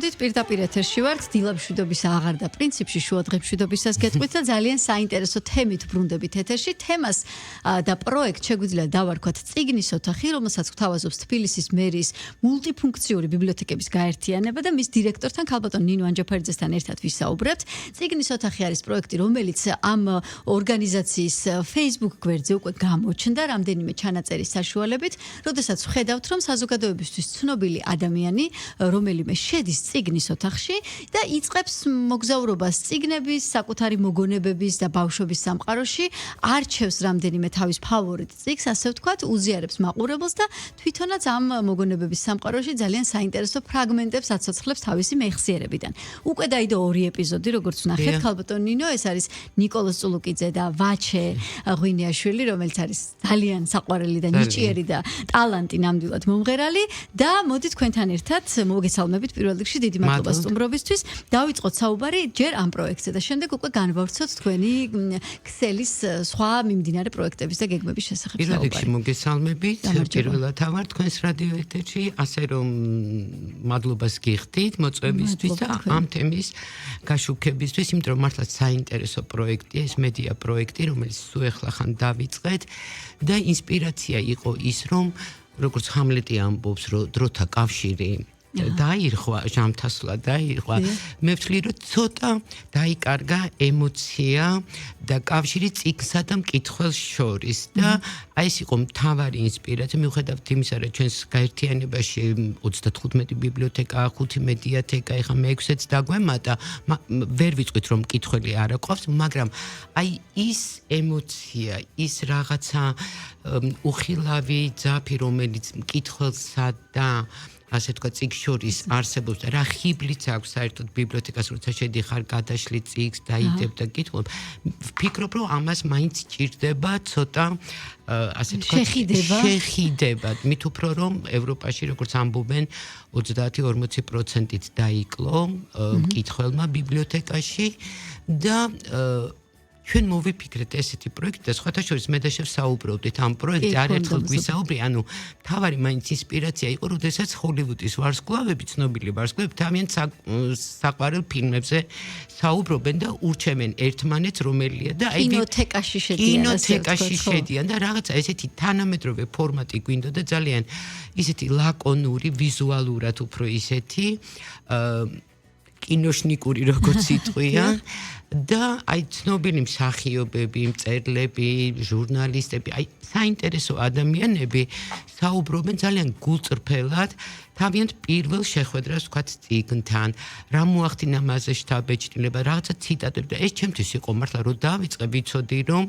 მოდით პირდაპირ ეთერში ვართ დილამშვიდობის აღარ და პრინციპში შუადღემშვიდობისას გეტყვით და ძალიან საინტერესო თემით ბრუნდებით ეთერში. თემას და პროექტ შეგვიძლია დავარქვათ წიგნის ოთახი, რომელსაც გვთავაზობს თბილისის მერის მულტიფუნქციური ბიბლიოთეკების გაერთიანება და მის დირექტორთან ქალბატონ ნინო ანჯაფარიძესთან ერთად ვისაუბრებთ. წიგნის ოთახი არის პროექტი, რომელიც ამ ორგანიზაციის Facebook გვერდზე უკვე გამოჩნდა რამდენიმე ჩანაწერის საშუალებით, როდესაც ვხედავთ, რომ საზოგადოებისთვის ცნობილი ადამიანი, რომელიმე შედის წიგნის ოთახში და იწყებს მოგზაურობას წიგნების, საკუთარი მოგონებების და ბავშვობის სამყაროში, არჩევს რამდენიმე თავის ფავორიტ წიგნს, ასე ვთქვათ, უზიარებს მაყურებელს და თვითონაც ამ მოგონებების სამყაროში ძალიან საინტერესო ფრაგმენტებს აცოცხლებს თავისი მეხსიერებიდან. უკვე დაიდო 2 ეპიზოდი, როგორც ვნახეთ, ქალბატონ ნინო, ეს არის ნიკოლოზ წულუკიძე და ვაჩე ღვინიაშვილი, რომელიც არის ძალიან საყვარელი და ნიჭიერი და ტალანტი ნამდვილად მომღერალი და მოდით თქვენთან ერთად მოგესალმებით პირველ რიგში დიდი მადლობა სტუმრობისთვის. დავიწყოთ საუბარი ჯერ ამ პროექტზე და შემდეგ უკვე განვავრცოთ თქვენი ქსელის სხვა მიმდინარე პროექტების და გეგმების შესახებ საუბარი. პირველ რიგში მოგესალმებით. პირველად ვარ თქვენს რადიო ეთერში, ასე რომ მადლობას გიხდით მოწვევისთვის და ამ თემის გაშუქებისთვის, იმიტომ რომ მართლაც საინტერესო პროექტია, ეს მედია პროექტი, რომელიც სულ ახლახან დავიწყეთ და ინსპირაცია იყო ის, რომ როგორც ჰამლეტი ამბობს, რომ დროთა კავშირი დაირღვა, ჟამთასლა დაირღვა. მე ვთვლი, რომ ცოტა დაიკარგა ემოცია და კავშირი წიგნსა და მკითხველს შორის და აი ეს იყო მთავარი ინსპირაცია. მიუხედავად იმისა, რომ ჩვენს გაერთიანებაში 35 ბიბლიოთეკაა, 5 მედიათეკა, ეხლა მე-6-იც დაგვემატა, ვერ ვიტყვით, რომ მკითხველი არ აყვავს, მაგრამ აი ის ემოცია, ის რაღაცა უხილავი ძაფი, რომელიც მკითხველსა და ასე თქვა წიგნს შორის არსებობს და რა ხიბლიც აქვს საერთოდ ბიბლიოთეკას, როცა შედიხარ გადაშლი წიგნს დაიდებ და კითხულობ. ვფიქრობ, რომ ამას მაინც ჭირდება ცოტა ასე თქვა შეხიდება. მით უფრო რომ ევროპაში როგორც ამბობენ 30-40%-ით დაიკლო მკითხველმა ბიბლიოთეკაში და ჩვენ მოვიფიქრეთ ესეთი პროექტი და სხვათა შორის მე და შევ საუბრობდით ამ პროექტზე, არაერთხელ გვისაუბრე, ანუ თავარი მაინც ინსპირაცია იყო, როდესაც ჰოლივუდის ვარსკვლავები, ცნობილი ვარსკვლავები თავიანთ საყვარელ ფილმებზე საუბრობენ და ურჩევენ ერთმანეთს რომელია და აი კინოთეკაში შედიან და რაღაცა ესეთი თანამედროვე ფორმატი გვინდა და ძალიან ისეთი ლაკონური, ვიზუალურად უფრო ისეთი კინოშნიკური როგორც იტყვიან და აი ცნობილი მსახიობები, მწერლები, ჟურნალისტები, აი საინტერესო ადამიანები საუბრობენ ძალიან გულწრფელად თავიანთ პირველ შეხვედრას ვთქვათ წიგნთან, რა მოახდინა მასზე შთაბეჭდილება, რაღაცა ციტატები და ეს ჩემთვის იყო მართლა რომ დავიწყე ვიცოდი რომ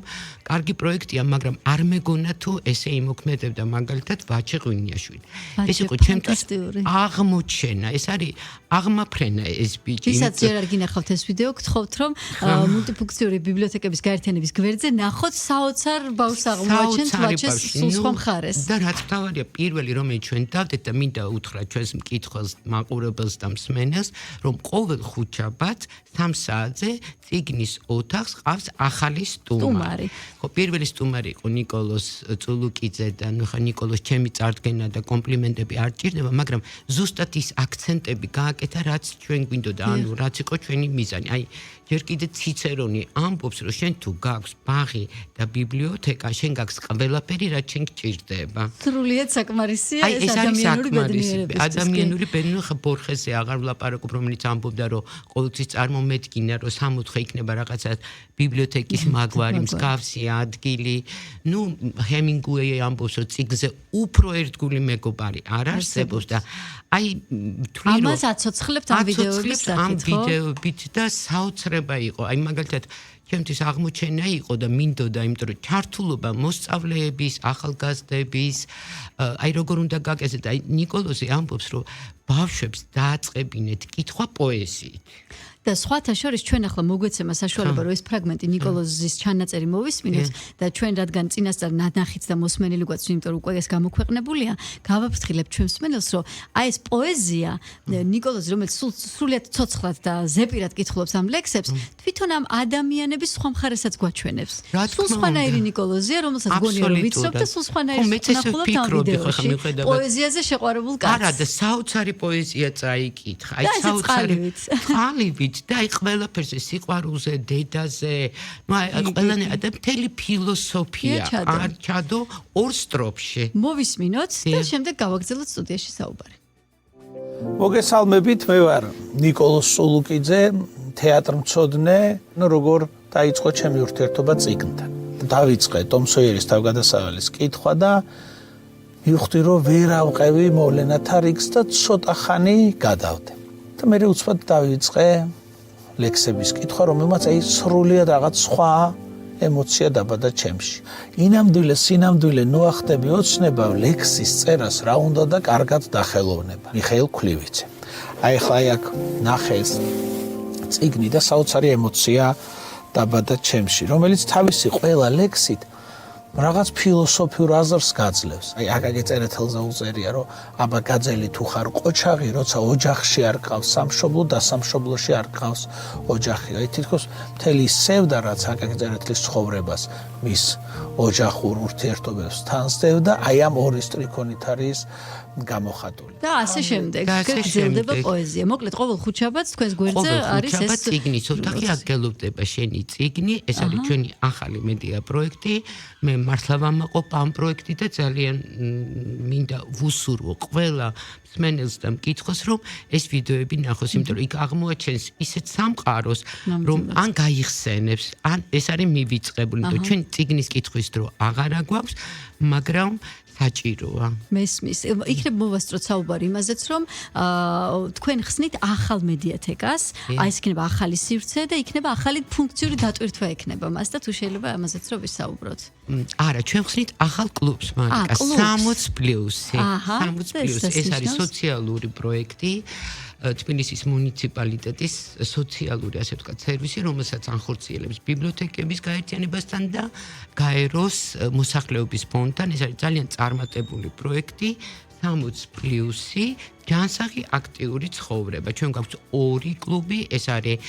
კარგი პროექტია, მაგრამ არ მეგონა თუ ესე იმოქმედებდა მაგალითად ვაჩე ღვინიაშვილი. ეს იყო ჩემთვის აღმოჩენა, ეს არის აღმაფრენა ეს ბიჭი. ვისაც ჯერ არ გინახავთ ეს ვიდეო, გთხოვთ რომ მულტიფუნქციური ბიბლიოთეკების გაერთიანების გვერდზე ნახოთ საოცარ ბავშვს აღმოაჩენთ ვაჩეს სულ სხვა მხარეს. და რაც მთავარია, პირველი რომელიც ჩვენ დავდეთ და მინდა უთხრა ჩვენს მკითხველს, მაყურებელს და მსმენელს, რომ ყოველ ხუთშაბათს 3 საათზე წიგნის ოთახს ყავს ახალი სტუმარი. ხო, პირველი სტუმარი იყო ნიკოლოზ წულუკიძე და ნუ ხა ნიკოლოზ ჩემი წარდგენა და კომპლიმენტები არ ჭირდება, მაგრამ ზუსტად ის აქცენტები გააკეთა, რაც ჩვენ გვინდოდა, ანუ რაც იყო ჩვენი მიზანი. აი ჯერ კიდე ციცერონი ამბობს, რომ შენ თუ გაქვს ბაღი და ბიბლიოთეკა, შენ გაქვს ყველაფერი, რაც შენ გჭირდება. სრულიად საკმარისია ეს ადამიანური ბედნიერება. ადამიანური ბედნიერება, ხა ბორხეზე აღარ ვლაპარაკობ, რომელიც ამბობდა, რომ ყოველთვის წარმომედგინა, რომ სამოთხე იქნება რაღაცა ბიბლიოთეკის მაგვარი, მსგავსი ადგილი. ნუ ჰემინგუეი ამბობს, რომ წიგნზე უფრო ერთგული მეგობარი არ არსებობს და აი თვლი რომ ამას აცოცხლებთ ამ ვიდეოების ვიდეოებით და საოცრება იყო. აი მაგალითად ჩემთვის აღმოჩენა იყო და მინდოდა, იმიტომ რომ ჩართულობა მოსწავლეების, ახალგაზრდების, აი როგორ უნდა გაკეთდეს. აი ნიკოლოზი ამბობს, რომ ბავშვებს დააწყებინეთ კითხვა პოეზიით. და სხვათა შორის ჩვენ ახლა მოგვეცემა საშუალება რომ ეს ფრაგმენტი ნიკოლოზის ჩანაწერი მოვისმინოთ და ჩვენ რადგან წინასწარ ნახიც და მოსმენილი გვაქვს, იმიტომ რომ უკვე ეს გამოქვეყნებულია, გავაფრთხილებ ჩვენ მსმენელს, რომ აი ეს პოეზია ნიკოლოზი, რომელიც სრულიად ცოცხლად და ზეპირად კითხულობს ამ ლექსებს, თვითონ ამ ადამიანების სხვა მხარესაც გვაჩვენებს. სულ სხვანაირი ნიკოლოზია, რომელსაც გონია რომ ვიცნობ და სულ სხვანაირი ნახულობთ ამ ვიდეოში. პოეზიაზე შეყვარებულ კაცს. არა და საოცარი პოეზია წაიკითხა. აი საოცარი ყალიბით და აი ყველაფერზე სიყვარულზე, დედაზე, ну აი ყველანი და მთელი ფილოსოფია არ ჩადო ორ სტროფში. მოვისმინოთ და შემდეგ გავაგრძელოთ სტუდიაში საუბარი. მოგესალმებით, მე ვარ ნიკოლოზ სულუკიძე, თეატრმცოდნე, როგორ დაიწყო ჩემი ურთიერთობა წიგნთან. დავიწყე ტომ სოიერის თავგადასავალის კითხვა და მივხვდი, რომ ვერ ავყევი მოვლენათა რიგს და ცოტა ხანი გადავდე. და მე უცბად დავიწყე ლექსების კითხვა, რომელმაც აი სრულიად რაღაც სხვა ემოცია დაბადა ჩემში. ინამდვილე სინამდვილე ნუახტები ოცნება ლექსის წერას რა უნდა და კარგად დახელოვნება. მიხეილ ქლივიცე. აი ხა აქ ნახეს წიგნი და საოცარი ემოცია დაბადა ჩემში, რომელიც თავისი ყველა ლექსით რაღაც ფილოსოფიურ აზრს გაძლევს. აი აკაკი წერეთელზე უწერია, რომ აბა გაძელი თუ ხარ ყოჩაღი, როცა ოჯახში არ გყავს სამშობლო და სამშობლოში არ გყავს ოჯახი. აი თითქოს მთელი სევდა, რაც აკაკი წერეთლის ცხოვრებას მის ოჯახურ ურთიერთობებს თანსდევდა, აი ამ ორი სტრიქონით არის გამოხატული. და ასე შემდეგ. გრძელდება პოეზია. მოკლედ ყოველ ხუთშაბათს თქვენს გვერდზე არის ეს წიგნი, ოთახი აგგელოვდება შენი წიგნი, ეს არის ჩვენი ახალი მედია პროექტი. მე მართლა ვამაყობ ამ პროექტი და ძალიან მინდა ვუსურვო ყველა მსმენელს და მკითხოს, რომ ეს ვიდეოები ნახოს, იმიტომ რომ იქ აღმოაჩენს ისეთ სამყაროს, რომ ან გაიხსენებს, ან ეს არის მივიწყებული, იმიტომ ჩვენ წიგნის კითხვის დრო აღარა გვაქვს, მაგრამ საჭიროა. მესმის. იქნებ მოვასწროთ საუბარი იმაზეც, რომ თქვენ ხსნით ახალ მედიათეკას, აი ეს იქნება ახალი სივრცე და იქნება ახალი ფუნქციური დატვირთვა ექნება მას და თუ შეიძლება ამაზეც რომ ვისაუბროთ. არა, ჩვენ ხსნით ახალ კლუბს, მარიკა, 60+. 60+. ეს არის სოციალური პროექტი. თბილისის მუნიციპალიტეტის სოციალური, ასე ვთქვათ, სერვისი, რომელსაც ანხორციელებს ბიბლიოთეკების გაერთიანებასთან და გაეროს მოსახლეობის ფონდთან. ეს არის ძალიან წარმატებული პროექტი, 60+. ჯანსაღი აქტიური ცხოვრება. ჩვენ გვაქვს ორი კლუბი, ეს არის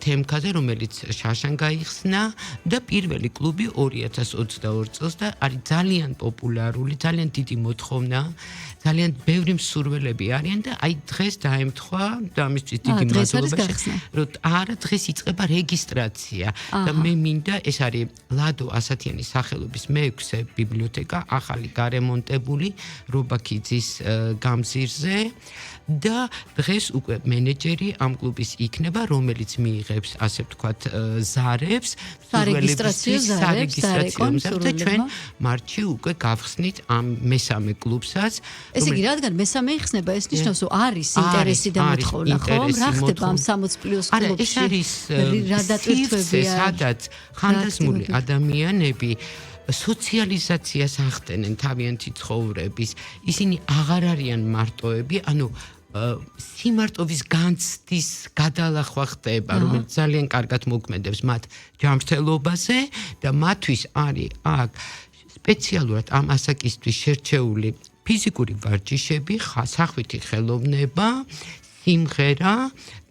თემქაზე, რომელიც შაშან გაიხსნა და პირველი კლუბი 2022 წელს და არის ძალიან პოპულარული, ძალიან დიდი მოთხოვნა, ძალიან ბევრი მსურველები არიან და აი დღეს დაემთხვა და ამისთვის დიდი მადლობა. რომ არა დღეს იწყება რეგისტრაცია და მე მინდა ეს არის ლადო ასათიანის სახელობის მე-6 ბიბლიოთეკა, ახალი გარემონტებული რობაქიძის გამზირზე. და დღეს უკვე მენეჯერი ამ κλუბის იქნება, რომელიც მიიღებს, ასე ვთქვათ, ზარებს, სარეგისტრაციო ზარებს და ჩვენ მარტში უკვე გავხსნით ამ მესამე კლუბსაც. ესე იგი, რადგან მესამე იხსნება, ეს ნიშნავს, რომ არის ინტერესი და მოთხოვნა, ხო? რა ხდება ამ 60+ კლუბში? არა, ეს არის სივრცე, სადაც ხანდაზმული ადამიანები სოციალიზაციას ახდენენ თავიანთი ცხოვრების. ისინი აღარ არიან მარტოები, ანუ სიმარტოვის განცდის გადალახვა ხდება, რომელიც ძალიან კარგად მოქმედებს მათ ჯანმრთელობაზე და მათთვის არის აქ სპეციალურად ამ ასაკისთვის შერჩეული ფიზიკური ვარჯიშები, სახვითი ხელოვნება, სიმღერა,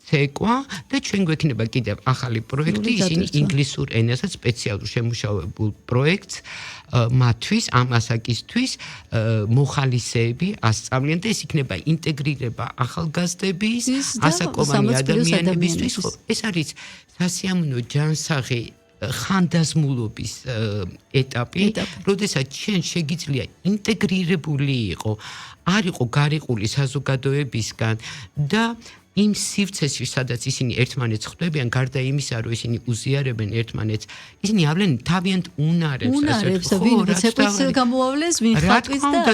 ცეკვა და ჩვენ გვექნება კიდევ ახალი პროექტი, ისინი ინგლისურ ენაზე სპეციალურ შემუშავებულ პროექტს მათთვის, ამ ასაკისთვის მოხალისეები ასწავლიან და ეს იქნება ინტეგრირება ახალგაზრდების, ასაკოვანი ადამიანებისთვის. ეს არის სასიამოვნო ჯანსაღი ხანდაზმულობის ეტაპი, როდესაც ჩვენ შეგიძლია ინტეგრირებული იყო, არ იყო გარიყული საზოგადოებისგან და იმ სივრცეში, სადაც ისინი ერთმანეთს ხვდებიან, გარდა იმისა, რომ ისინი უზიარებენ ერთმანეთს, ისინი ავლენ თავიანთ უნარებს, ვინ ცეკვით გამოავლენს, ვინ ხატვის და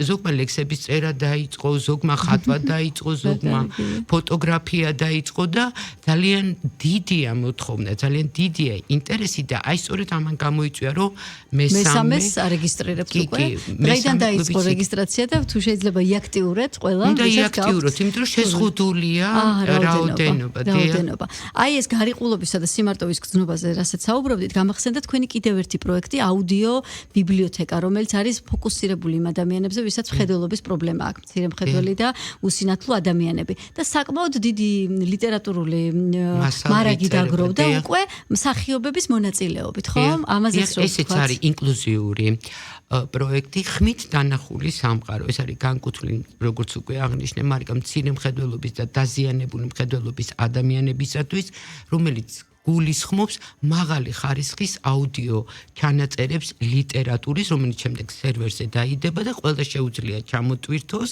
ზოგმა ლექსების წერა დაიწყო, ზოგმა ხატვა დაიწყო, ზოგმა ფოტოგრაფია დაიწყო და ძალიან დიდია მოთხოვნა, ძალიან დიდია ინტერესი და აი სწორედ ამან გამოიწვია, რომ მესამეს არეგისტრირებთ უკვე. დღეიდან დაიწყო რეგისტრაცია და თუ შეიძლება იაქტიურეთ ყველა, უნდა იაქტიუროთ, იმიტომ რომ შეზღუდულია რაოდენობა. აი ეს გარიყულობისა და სიმარტოვის გრძნობაზე რასაც საუბრობდით, გამახსენდა თქვენი კიდევ ერთი პროექტი, აუდიო ბიბლიოთეკა, რომელიც არის ფოკუსირებული იმ ადამიანებზე, ვისაც მხედველობის პრობლემა აქვს, მცირე მხედველი და უსინათლო ადამიანები. და საკმაოდ დიდი ლიტერატურული მარაგი დაგროვდა უკვე მსახიობების მონაწილეობით, ხო? ამაზეც რო ესეც არის ინკლუზიური პროექტი, ხმით დანახული სამყარო. ეს არის განკუთვნილი, როგორც უკვე აღნიშნე, მაგრამ მცირე მხედველობის და დაზიანებული მხედველობის ადამიანებისათვის, რომელიც გულისხმობს მაღალი ხარისხის აუდიო ჩანაწერებს ლიტერატურის, რომელიც შემდეგ სერვერზე დაიდება და ყველა შეუძლია ჩამოტვირთოს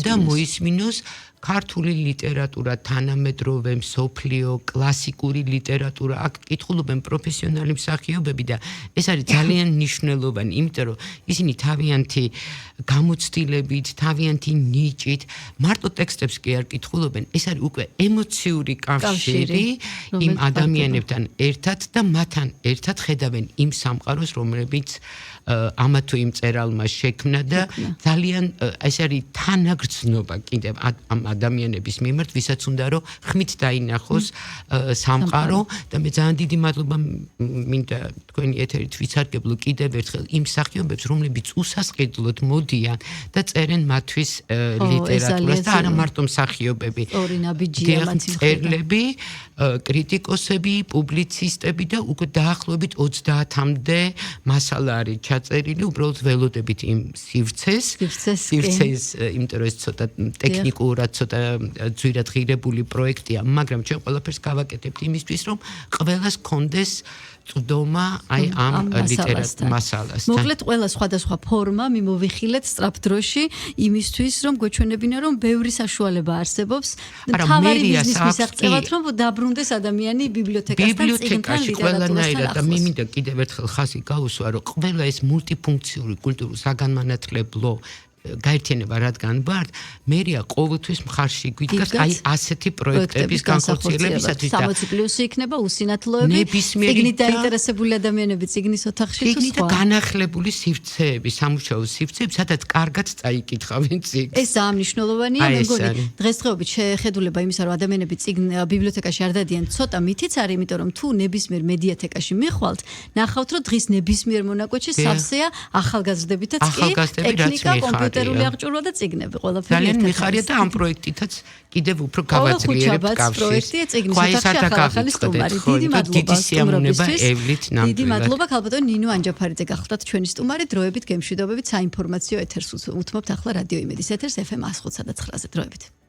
და მოისმინოს ქართული ლიტერატურა, თანამედროვე, მსოფლიო, კლასიკური ლიტერატურა. აქ კითხულობენ პროფესიონალი მსახიობები და ეს არის ძალიან მნიშვნელოვანი, იმიტომ რომ ისინი თავიანთი გამოცდილებით, თავიანთი ნიჭით, მარტო ტექსტებს კი არ კითხულობენ, ეს არის უკვე ემოციური კავშირი იმ ადამიანებთან ერთად და მათთან ერთად ხედავენ იმ სამყაროს, რომლებიც ამა თუ იმ მწერალმა შექმნა და ძალიან ეს არის თანაგრძნობა კიდევ ამ ადამიანების მიმართ, ვისაც უნდა რომ ხმით დაინახოს სამყარო და მე ძალიან დიდი მადლობა მინდა თქვენი ეთერით ვიცარგებლო კიდევ ერთხელ იმ მსახიობებს, რომლებიც უსასყიდლოდ მოდიან და წერენ მათთვის ლიტერატურას და არა მარტო მსახიობები, მწერლები, კრიტიკოსები, პუბლიცისტები და უკვე დაახლოებით 30-მდე მასალა არის ჩაწერილი, უბრალოდ ველოდებით იმ სივრცეს, იმიტომ რომ ეს ცოტა ტექნიკურად ცოტა ძვირად ღირებული პროექტია, მაგრამ ჩვენ ყველაფერს გავაკეთებთ იმისთვის, რომ ყველას კონდეს წვდომა აი ამ ლიტერატურის მასალასთან. მოკლედ ყველა სხვადასხვა ფორმა მიმოვიხილეთ სწრაფ დროში იმისთვის, რომ გვეჩვენებინა, რომ ბევრი საშუალება არსებობს. თავარი ბიზნეს მისაღწევად, რომ დაბრუნდეს ადამიანი ბიბლიოთეკასთან, წიგნთან, ლიტერატურასთან. და მე მინდა კიდევ ერთხელ ხაზი გაუსვა, რომ ყველა ეს მულტიფუნქციური კულტურულ საგანმანათლებლო გაერთიანება რადგან ვართ, მერია ყოველთვის მხარში გვიდგას აი ასეთი პროექტების განხორციელებისათვის და 60 პლუსი იქნება უსინათლოები, წიგნით დაინტერესებული ადამიანები წიგნის ოთახში თუ სხვა. და განახლებული სივრცეები, სამუშაო სივრცეები, სადაც კარგად წაიკითხავენ წიგნს. ეს ძალიან მნიშვნელოვანია, მე მგონი დღესდღეობით შეხედულება იმისა, რომ ადამიანები ბიბლიოთეკაში არ დადიან, ცოტა მითიც არის, იმიტომ რომ თუ ნებისმიერ მედიათეკაში მიხვალთ, ნახავთ, რომ დღის ნებისმიერ მონაკვეთში სავსეა ახალგაზრდებითაც კი ტექნიკა, კომპიუტერული აღჭურვა და წიგნები ყველაფერი. ძალიან მიხარია და ამ პროექტითაც კიდევ უფრო გავაძლიერებთ კავშირს. დიდი სიამოვნება ევლით ნამდვილად. დიდი მადლობა ქალბატონ ნინო ანჯაფარიძე გახლდათ ჩვენი სტუმარი, დროებით გემშვიდობებით საინფორმაციო ეთერს უთმობთ ახლა რადიო იმედის ეთერს FM 105.9-ზე დროებით.